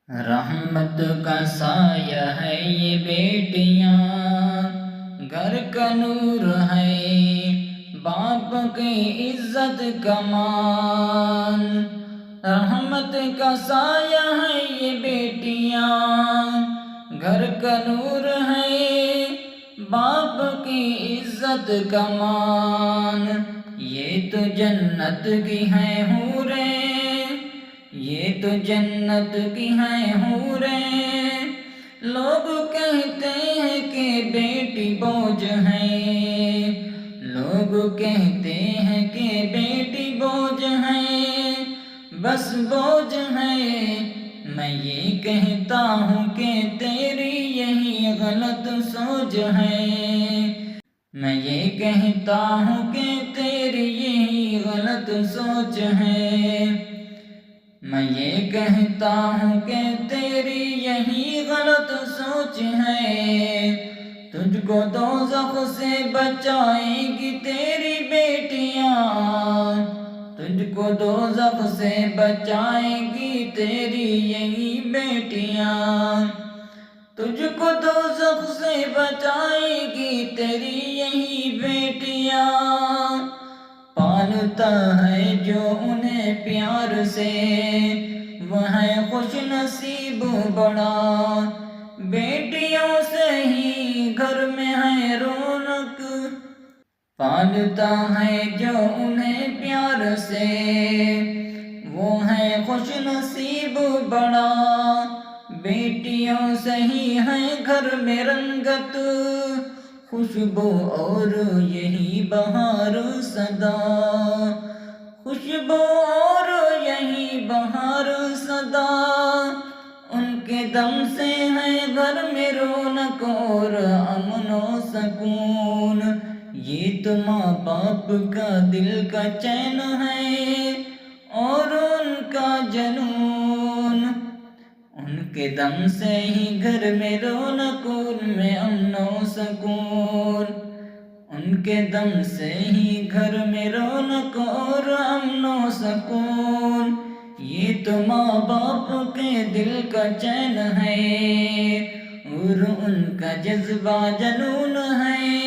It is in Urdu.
رحمت کا سایہ ہے یہ بیٹیاں، گھر کا نور ہے باپ کی عزت کا مان۔ رحمت کا سایہ ہے یہ بیٹیاں، گھر کا نور ہے باپ کی عزت کا مان۔ یہ تو جنت کی ہیں حوریں، یہ تو جنت کی ہیں حوریں، لوگ کہتے ہیں کہ بیٹی بوجھ ہے، لوگ کہتے ہیں کہ بیٹی بوجھ ہے، بس بوجھ ہے۔ میں یہ کہتا ہوں کہ تیری یہی غلط سوچ ہے، میں یہ کہتا ہوں کہ تیری یہی غلط سوچ ہے، میں یہ کہتا ہوں کہ تیری یہی غلط سوچ ہے۔ تجھ کو دوزخ سے بچائے گی تیری بیٹیاں، تجھ کو دوزخ سے بچائے گی تیری یہی بیٹیاں، تجھ کو دوزخ سے بچائے گی تیری یہی بیٹیاں۔ پالتا ہے جو انہیں پیار سے وہ ہے خوش نصیب بڑا، بیٹیوں سے ہی گھر میں ہے رونق۔ پالتا ہے جو انہیں پیار سے وہ ہے خوش نصیب بڑا، بیٹیوں سے ہی ہے گھر میں رنگت، خوشبو اور یہی بہار صدا، خوشبو اور یہی بہار صدا۔ ان کے دم سے ہے گھر میں رونق اور امن و سکون، یہ تو ماں باپ کا دل کا چین ہے اور ان کا جنون۔ ان کے دم سے ہی گھر میں رونق، ان میں امن و سکون، ان کے دم سے ہی گھر میں رونق اور امن و سکون، یہ تو ماں باپ کے دل کا چین ہے اور ان کا جذبہ جنون ہے۔